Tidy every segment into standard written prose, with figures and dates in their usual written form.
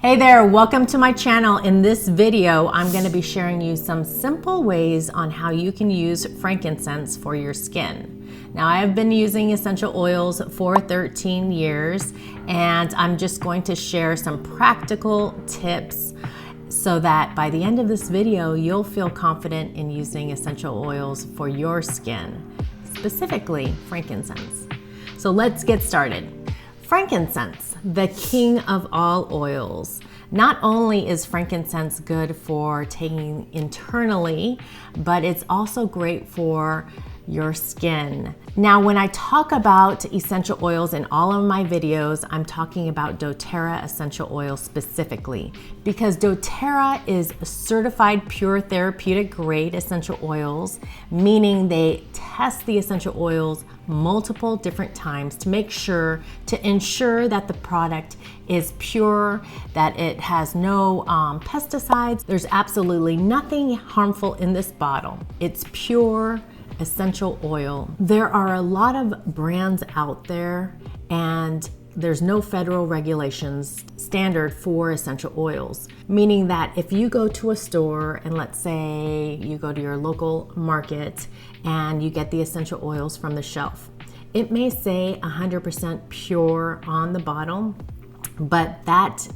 Hey there, welcome to my channel. In this video, I'm going to be sharing you some simple ways on how you can use frankincense for your skin. Now, I have been using essential oils for 13 years, and I'm just going to share some practical tips so that by the end of this video, you'll feel confident in using essential oils for your skin, specifically frankincense. So let's get started. Frankincense, the king of all oils. Not only is frankincense good for taking internally, but it's also great for your skin. Now, when I talk about essential oils in all of my videos, I'm talking about doTERRA essential oil specifically, because doTERRA is certified pure therapeutic grade essential oils, meaning they test the essential oils multiple different times to ensure that the product is pure, that it has no pesticides. There's absolutely nothing harmful in this bottle. It's pure essential oil. There are a lot of brands out there, and there's no federal regulations standard for essential oils, meaning that if you go to a store and let's say you go to your local market and you get the essential oils from the shelf, it may say 100% pure on the bottle, but that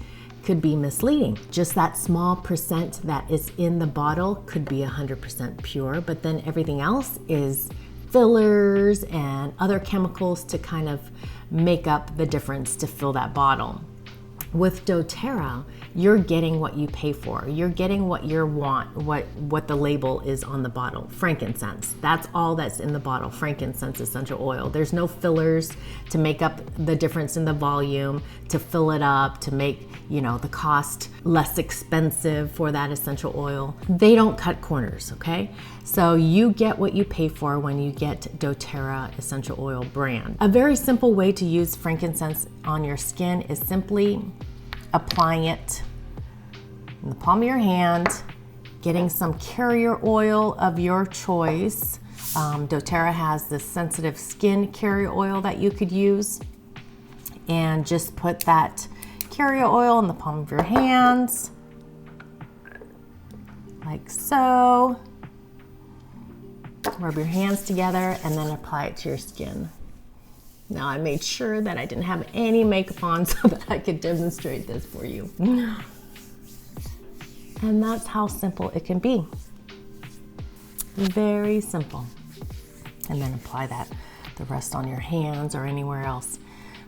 could be misleading. Just that small percent that is in the bottle could be 100% pure, but then everything else is fillers and other chemicals to kind of make up the difference to fill that bottle. With doTERRA, you're getting what you pay for. You're getting what you want, what the label is on the bottle. Frankincense, that's all that's in the bottle, frankincense essential oil. There's no fillers to make up the difference in the volume, to fill it up, to make, the cost less expensive for that essential oil. They don't cut corners, okay? So you get what you pay for when you get doTERRA essential oil brand. A very simple way to use frankincense on your skin is simply applying it in the palm of your hand, getting some carrier oil of your choice. doTERRA has this sensitive skin carrier oil that you could use, and just put that carrier oil in the palm of your hands, like so. Rub your hands together and then apply it to your skin. Now, I made sure that I didn't have any makeup on so that I could demonstrate this for you. And that's how simple it can be. Very simple. And then apply the rest on your hands or anywhere else.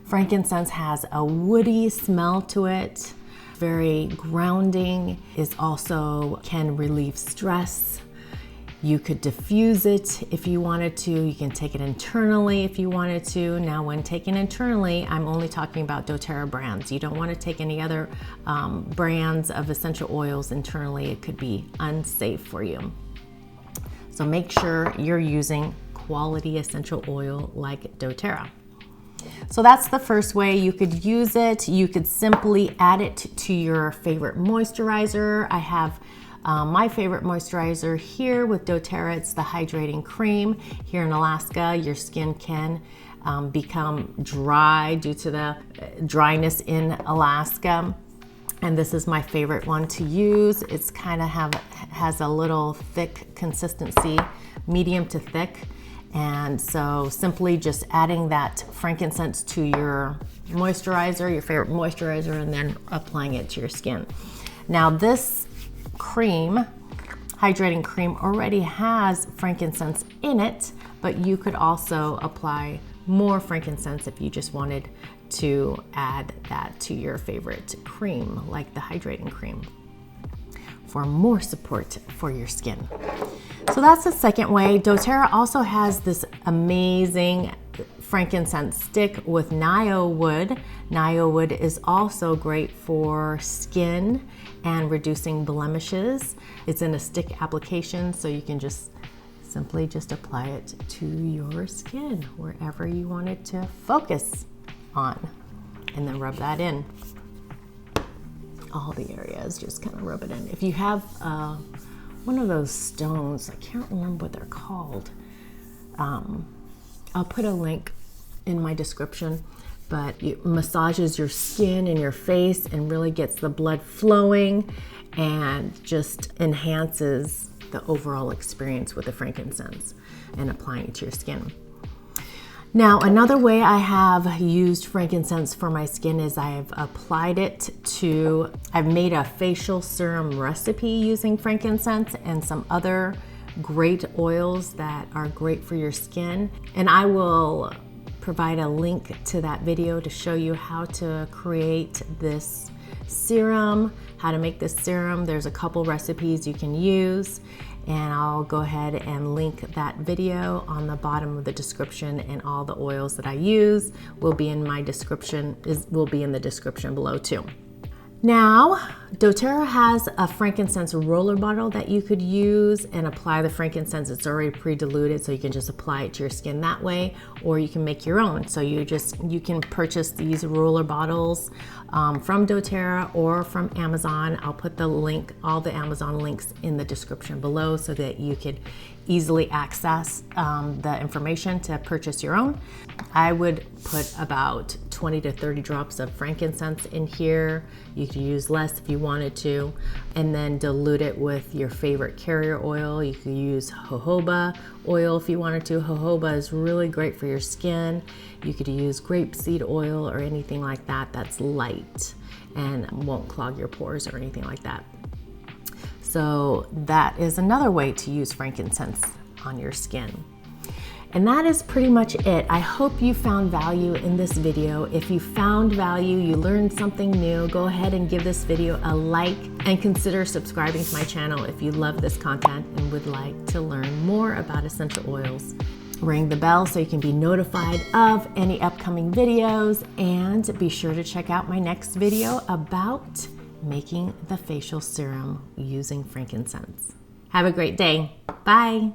Frankincense has a woody smell to it, very grounding, can relieve stress. You could diffuse it if you wanted to. You can take it internally if you wanted to. Now, when taken internally, I'm only talking about doTERRA brands. You don't want to take any other brands of essential oils internally. It could be unsafe for you. So make sure you're using quality essential oil like doTERRA. So that's the first way you could use it. You could simply add it to your favorite moisturizer. I have my favorite moisturizer here with doTERRA. It's the hydrating cream. Here in Alaska, your skin can become dry due to the dryness in Alaska. And this is my favorite one to use. It's kind of has a little thick consistency, medium to thick. And so simply just adding that frankincense to your moisturizer, your favorite moisturizer, and then applying it to your skin. Now, this cream, hydrating cream, already has frankincense in it, but you could also apply more frankincense if you just wanted to add that to your favorite cream, like the hydrating cream, for more support for your skin. So that's the second way. doTERRA also has this amazing frankincense stick with nio wood. Nio wood is also great for skin and reducing blemishes. It's in a stick application, so you can simply apply it to your skin wherever you want it to focus on, and then rub that in. All the areas, just kind of rub it in. If you have one of those stones, I can't remember what they're called. I'll put a link in my description but it massages your skin and your face and really gets the blood flowing and just enhances the overall experience with the frankincense and applying it to your skin. Now, another way I have used frankincense for my skin is I've made a facial serum recipe using frankincense and some other great oils that are great for your skin. And I will provide a link to that video to show you how to create this serum, how to make this serum. There's a couple recipes you can use, and I'll go ahead and link that video on the bottom of the description, and all the oils that I use will be in my description, will be in the description below too. Now, doTERRA has a frankincense roller bottle that you could use and apply the frankincense. It's already pre-diluted, so you can just apply it to your skin that way, or you can make your own. So you can purchase these roller bottles from doTERRA or from Amazon. I'll put the link, all the Amazon links in the description below so that you could easily access the information to purchase your own. I would put about 20 to 30 drops of frankincense in here. You could use less if you wanted to, and then dilute it with your favorite carrier oil. You could use jojoba oil if you wanted to. Jojoba is really great for your skin. You could use grapeseed oil or anything like that that's light and won't clog your pores or anything like that. So that is another way to use frankincense on your skin. And that is pretty much it. I hope you found value in this video. If you found value, you learned something new, go ahead and give this video a like and consider subscribing to my channel if you love this content and would like to learn more about essential oils. Ring the bell so you can be notified of any upcoming videos, and be sure to check out my next video about making the facial serum using frankincense. Have a great day. Bye.